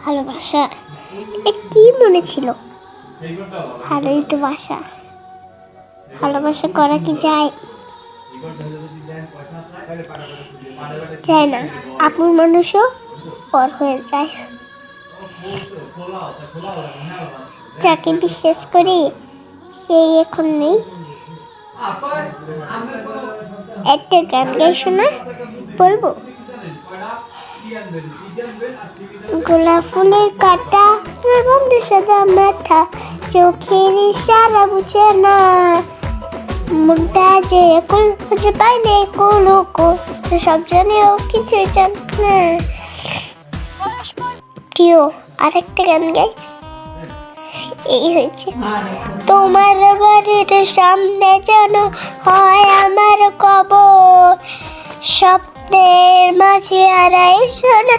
ভালোবাসা এ কি মনে ছিল? ভালোই তো বাসা। ভালোবাসা করা কি যায়? যায় না। আপন মানুষও পর হয়ে যায়। যাকে বিশ্বাস করি সেই এখন নেই। একটা গান গাই শোনা বলবো? গোলাপ ফুলের কাঁটা, বন্ধু সাদা মাথা, চোখের ইশারা বুঝে না, মুখটা যে কুল খুঁজে পাইলে কুলু কুল, সব জানেও কিছুই জান না। প্রিয় আরেকটা গান গাই। এই হয়েছে, তোমার বাড়ির সামনে যেন হয় আমার কবর, স্বপ্নের মাঝে আর শোনা